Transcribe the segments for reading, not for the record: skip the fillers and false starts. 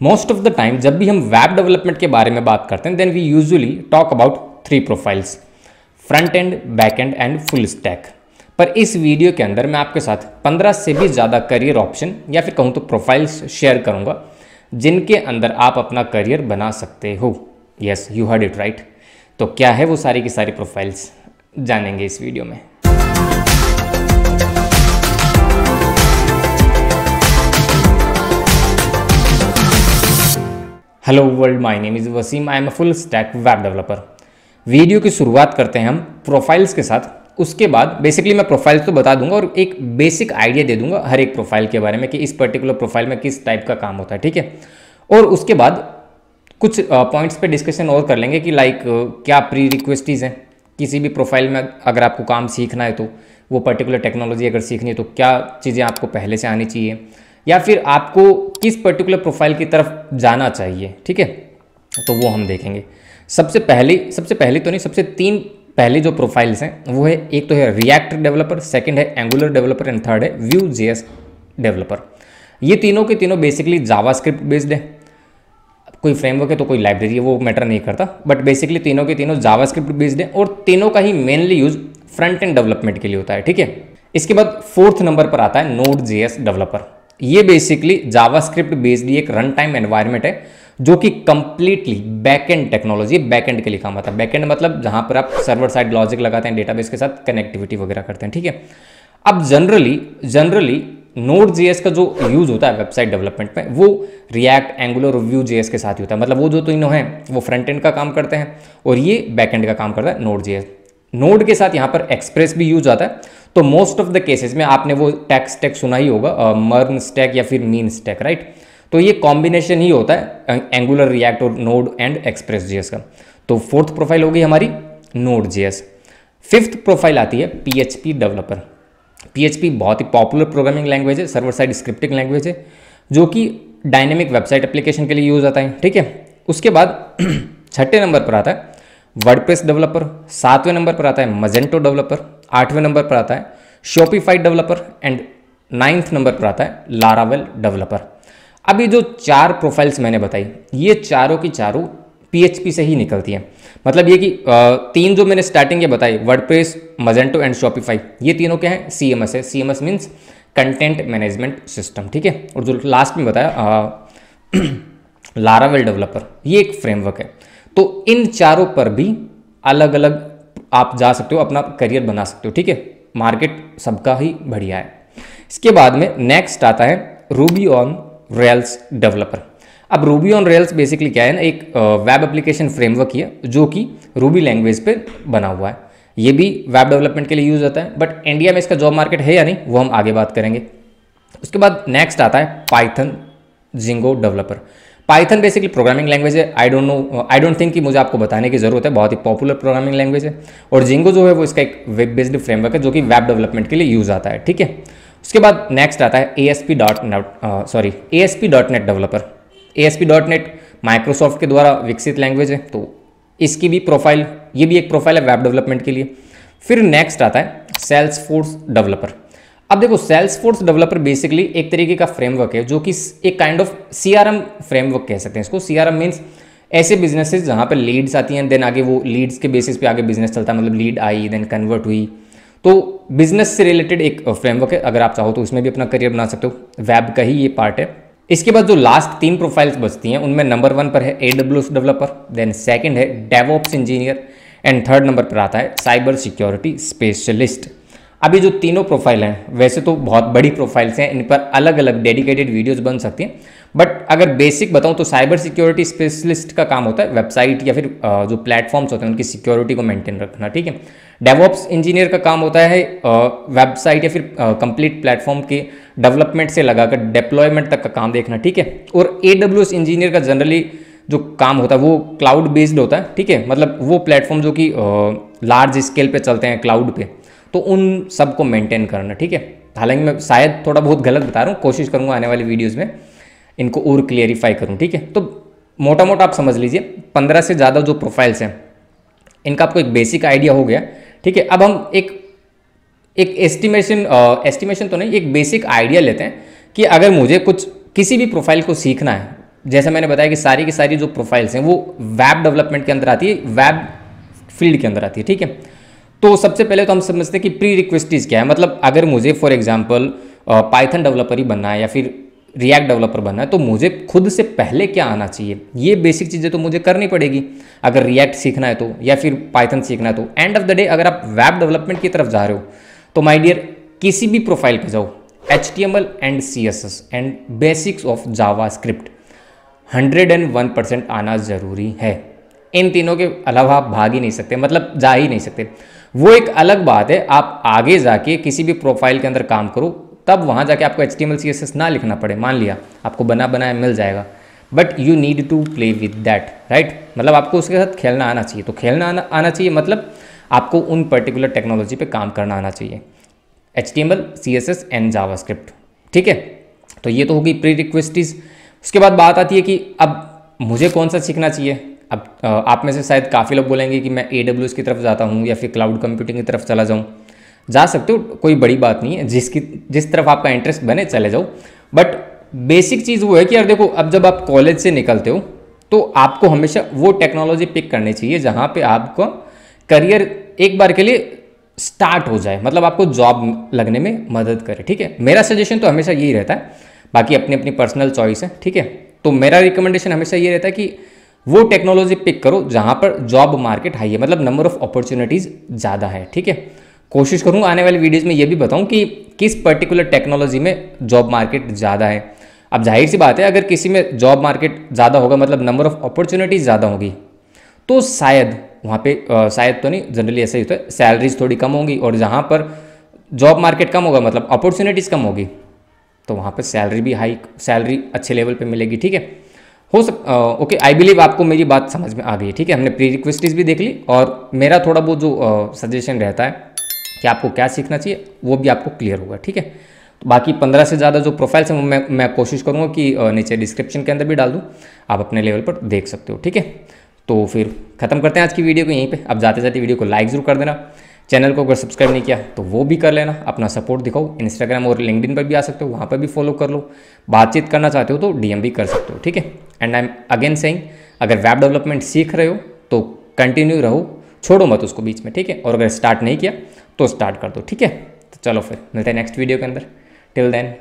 Most of the time जब भी हम वेब डेवलपमेंट के बारे में बात करते हैं then we usually talk about 3 profiles, front end, back end and full stack. पर इस वीडियो के अंदर मैं आपके साथ 15 से भी ज़्यादा करियर ऑप्शन या फिर कहूँ तो प्रोफाइल्स शेयर करूँगा जिनके अंदर आप अपना करियर बना सकते हो। Yes, you heard it right. तो क्या है वो सारी की सारी प्रोफाइल्स, जानेंगे इस वीडियो में। Hello world, my name is Wasim, I am a full stack web developer. Video की शुरुआत करते हैं हम प्रोफाइल्स के साथ। उसके बाद बेसिकली मैं प्रोफाइल्स तो बता दूंगा और एक बेसिक आइडिया दे दूंगा हर एक प्रोफाइल के बारे में कि इस पर्टिकुलर प्रोफाइल में किस टाइप का काम होता है, ठीक है। और उसके बाद कुछ पॉइंट्स पे डिस्कशन और कर लेंगे कि लाइक क्या प्री रिक्वेस्टीज़ हैं किसी भी प्रोफाइल में। अगर आपको काम सीखना है तो वो पर्टिकुलर टेक्नोलॉजी अगर सीखनी है तो क्या चीज़ें आपको पहले से आनी चाहिए, या फिर आपको किस पर्टिकुलर प्रोफाइल की तरफ जाना चाहिए, ठीक है। तो वो हम देखेंगे। सबसे पहले तो नहीं, सबसे 3 पहले जो प्रोफाइल्स हैं वो है, एक तो है रिएक्ट डेवलपर, सेकंड है एंगुलर डेवलपर एंड थर्ड है व्यू जेएस डेवलपर। ये तीनों के तीनों बेसिकली जावास्क्रिप्ट बेस्ड है। कोई फ्रेमवर्क है तो कोई लाइब्रेरी है, वो मैटर नहीं करता, बट बेसिकली तीनों के तीनों जावास्क्रिप्ट बेस्ड है और तीनों का ही mainly use front end development के लिए होता है, ठीक है। इसके बाद 4th नंबर पर आता है नोड जेएस डेवलपर। ये बेसिकली जावास्क्रिप्ट बेस्ड एक रन टाइम एनवायरनमेंट है जो कि कंप्लीटली बैकएंड टेक्नोलॉजी, बैकएंड के लिए काम आता है। बैकएंड मतलब जहां पर आप सर्वर साइड लॉजिक लगाते हैं, डेटाबेस के साथ कनेक्टिविटी वगैरह करते हैं, ठीक है। अब जनरली नोड जेएस का जो यूज होता है वेबसाइट डेवलपमेंट में वो रिएक्ट, एंगुलर और व्यू जेएस के साथ ही होता है। मतलब वो जो तीनों हैं वो फ्रंट एंड का काम करते हैं और ये बैकएंड का काम करता है नोड जेएस। नोड के साथ यहाँ पर एक्सप्रेस भी यूज आता है। तो मोस्ट ऑफ द केसेस में आपने वो स्टैक सुना ही होगा, मर्न स्टैक या फिर मीन स्टैक, राइट। तो ये कॉम्बिनेशन ही होता है एंगुलर, रिएक्ट और नोड एंड एक्सप्रेस जेएस का। तो 4th प्रोफाइल होगी हमारी नोड जेएस। 5th प्रोफाइल आती है पीएचपी डेवलपर। पीएचपी बहुत ही पॉपुलर प्रोग्रामिंग लैंग्वेज है, सर्वर साइड स्क्रिप्टिंग लैंग्वेज है जो कि डायनेमिक वेबसाइट एप्लीकेशन के लिए यूज आता है, ठीक है। उसके बाद 6ठे नंबर पर आता है वर्डप्रेस डेवलपर, 7वें नंबर पर आता है मजेंटो डेवलपर, 8वें नंबर पर आता है Shopify developer and 9th number पर आता है लारावेल डेवलपर। अभी जो 4 प्रोफाइल्स मैंने बताई ये चारों की चारों पीएचपी से ही निकलती हैं। मतलब ये कि 3 जो मैंने स्टार्टिंग ये बताई, वर्डप्रेस, मजेंटो एंड शॉपिफाई, ये तीनों क्या है, सीएमएस है। CMS means content management system, ठीक है। और जो लास्ट में बताया लारावेल डेवलपर, ये एक फ्रेमवर्क है। तो इन चारों पर भी अलग अलग आप जा सकते हो, अपना करियर बना सकते हो, ठीक है। मार्केट सबका ही बढ़िया है। इसके बाद में नेक्स्ट आता है रूबी ऑन रेल्स डेवलपर। अब रूबी ऑन रेल्स बेसिकली क्या है ना, एक वेब एप्लीकेशन फ्रेमवर्क ही है जो कि रूबी लैंग्वेज पे बना हुआ है। ये भी वेब डेवलपमेंट के लिए यूज होता है, बट इंडिया में इसका जॉब मार्केट है या नहीं वो हम आगे बात करेंगे। उसके बाद नेक्स्ट आता है Python Django developer. Python basically programming language है। आई डोंट थिंक कि मुझे आपको बताने की जरूरत है, बहुत ही पॉपुलर प्रोग्रामिंग लैंग्वेज है। और जिंगो जो है वो इसका एक वेब बेस्ड फ्रेमवर्क है जो कि वेब डेवलपमेंट के लिए यूज आता है, ठीक है। उसके बाद नेक्स्ट आता है ASP.NET डेवलपर। ASP.NET माइक्रोसॉफ्ट के द्वारा विकसित लैंग्वेज है, तो इसकी भी प्रोफाइल, ये भी एक प्रोफाइल है वेब डेवलपमेंट के लिए। फिर नेक्स्ट आता है सेल्सफोर्स डेवलपर। अब देखो, सेल्सफोर्स डेवलपर बेसिकली एक तरीके का फ्रेमवर्क है जो कि एक काइंड ऑफ सीआरएम फ्रेमवर्क कह सकते हैं इसको। सीआरएम मीन्स ऐसे बिजनेसेस जहाँ पे लीड्स आती हैं, देन आगे वो लीड्स के बेसिस पे आगे बिजनेस चलता है। मतलब लीड आई, देन कन्वर्ट हुई, तो बिजनेस से रिलेटेड एक फ्रेमवर्क है। अगर आप चाहो तो उसमें भी अपना करियर बना सकते हो, वेब का ही ये पार्ट है। इसके बाद जो लास्ट 3 प्रोफाइल्स बचती हैं उनमें नंबर 1 पर है AWS डेवलपर, देन सेकंड है DevOps engineer and 3rd number पर आता है साइबर सिक्योरिटी स्पेशलिस्ट। अभी जो तीनों प्रोफाइल हैं वैसे तो बहुत बड़ी प्रोफाइल्स हैं, इन पर अलग अलग डेडिकेटेड वीडियोस बन सकती हैं, बट अगर बेसिक बताऊं तो साइबर सिक्योरिटी स्पेशलिस्ट का काम होता है वेबसाइट या फिर जो प्लेटफॉर्म्स होते हैं उनकी सिक्योरिटी को मेंटेन रखना, ठीक है। डेवऑप्स इंजीनियर का काम होता है वेबसाइट या फिर कंप्लीट प्लेटफॉर्म के डेवलपमेंट से लगाकर डिप्लॉयमेंट तक का काम देखना, ठीक है। और AWS इंजीनियर का जनरली जो काम होता है वो क्लाउड बेस्ड होता है, ठीक है। मतलब वो प्लेटफॉर्म जो कि लार्ज स्केल पे चलते हैं क्लाउड पे, तो उन सबको मेंटेन करना, ठीक है। हालांकि मैं शायद थोड़ा बहुत गलत बता रहा हूँ, कोशिश करूँगा आने वाली वीडियोज़ में इनको और क्लियरिफाई करूँ, ठीक है। तो मोटा मोटा आप समझ लीजिए 15 से ज़्यादा जो प्रोफाइल्स हैं इनका आपको एक बेसिक आइडिया हो गया, ठीक है। अब हम एक एस्टिमेशन तो नहीं, एक बेसिक आइडिया लेते हैं कि अगर मुझे कुछ किसी भी प्रोफाइल को सीखना है जैसे मैंने बताया कि सारी की सारी जो प्रोफाइल्स हैं वो वेब डेवलपमेंट के अंदर आती है, वेब फील्ड के अंदर आती है, ठीक है। तो सबसे पहले तो हम समझते हैं कि प्री रिक्वेस्टीज क्या है। मतलब अगर मुझे फॉर एग्जांपल पाइथन डेवलपर ही बनना है या फिर रिएक्ट डेवलपर बनना है, तो मुझे खुद से पहले क्या आना चाहिए, ये बेसिक चीज़ें तो मुझे करनी पड़ेगी। अगर रिएक्ट सीखना है तो, या फिर पाइथन सीखना है तो, एंड ऑफ द डे अगर आप वेब डेवलपमेंट की तरफ जा रहे हो तो माय डियर किसी भी प्रोफाइल पे जाओ, HTML and CSS and basics of JavaScript 101% आना ज़रूरी है। इन तीनों के अलावा आप भाग ही नहीं सकते, मतलब जा ही नहीं सकते। वो एक अलग बात है, आप आगे जाके किसी भी प्रोफाइल के अंदर काम करो, तब वहाँ जाके आपको HTML CSS ना लिखना पड़े। मान लिया आपको बना बनाया मिल जाएगा, but you need to play with that, right. मतलब आपको उसके साथ खेलना आना चाहिए। तो खेलना आना चाहिए मतलब आपको उन पर्टिकुलर टेक्नोलॉजी पे काम करना आना चाहिए, HTML CSS एंड जावास्क्रिप्ट, ठीक है। तो ये तो होगी प्री रिक्वेस्टीज। उसके बाद बात आती है कि अब मुझे कौन सा सीखना चाहिए। अब आप में से शायद काफ़ी लोग बोलेंगे कि मैं AWS की तरफ जाता हूँ या फिर क्लाउड कंप्यूटिंग की तरफ चला जाऊँ। जा सकते हो, कोई बड़ी बात नहीं है, जिस तरफ आपका इंटरेस्ट बने चले जाओ। बट बेसिक चीज़ वो है कि यार देखो, अब जब आप कॉलेज से निकलते हो तो आपको हमेशा वो टेक्नोलॉजी पिक करनी चाहिए जहाँ पे आपका करियर एक बार के लिए स्टार्ट हो जाए, मतलब आपको जॉब लगने में मदद करे, ठीक है। मेरा सजेशन तो हमेशा यही रहता है, बाकी अपनी अपनी पर्सनल चॉइस है, ठीक है। तो मेरा रिकमेंडेशन हमेशा ये रहता है कि वो टेक्नोलॉजी पिक करो जहाँ पर जॉब मार्केट हाई है, मतलब नंबर ऑफ अपॉर्चुनिटीज़ ज़्यादा है, ठीक है। कोशिश करूँगा आने वाली वीडियोज़ में ये भी बताऊँ कि किस पर्टिकुलर टेक्नोलॉजी में जॉब मार्केट ज़्यादा है। अब जाहिर सी बात है, अगर किसी में जॉब मार्केट ज़्यादा होगा, मतलब नंबर ऑफ अपॉर्चुनिटीज़ ज़्यादा होगी, तो शायद वहाँ पे शायद तो नहीं, जनरली ऐसा ही होता है, सैलरीज थोड़ी कम होंगी। और जहाँ पर जॉब मार्केट कम होगा, मतलब अपॉर्चुनिटीज़ कम होगी, तो वहाँ पर सैलरी भी हाई, सैलरी अच्छे लेवल पे मिलेगी, ठीक है। ओके, आई बिलीव आपको मेरी बात समझ में आ गई है, ठीक है। हमने प्री रिक्वेस्टीज भी देख ली, और मेरा थोड़ा बहुत जो सजेशन रहता है कि आपको क्या सीखना चाहिए वो भी आपको क्लियर होगा, ठीक है। तो बाकी 15 से ज़्यादा जो प्रोफाइल्स हैं मैं कोशिश करूँगा कि नीचे डिस्क्रिप्शन के अंदर भी डाल दूँ, आप अपने लेवल पर देख सकते हो, ठीक है। तो फिर ख़त्म करते हैं आज की वीडियो को यहीं पे। अब जाते जाते वीडियो को लाइक ज़रूर कर देना, चैनल को अगर सब्सक्राइब नहीं किया तो वो भी कर लेना, अपना सपोर्ट दिखाओ। इंस्टाग्राम और लिंक्डइन पर भी आ सकते हो, वहाँ पर भी फॉलो कर लो। बातचीत करना चाहते हो तो DM भी कर सकते हो, ठीक है। And I am again saying, अगर वेब डेवलपमेंट सीख रहे हो तो कंटिन्यू रहो, छोड़ो मत उसको बीच में, ठीक है। और अगर स्टार्ट नहीं किया तो स्टार्ट कर दो, ठीक है। तो चलो फिर मिलते हैं नेक्स्ट वीडियो के अंदर। Till then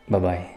bye bye.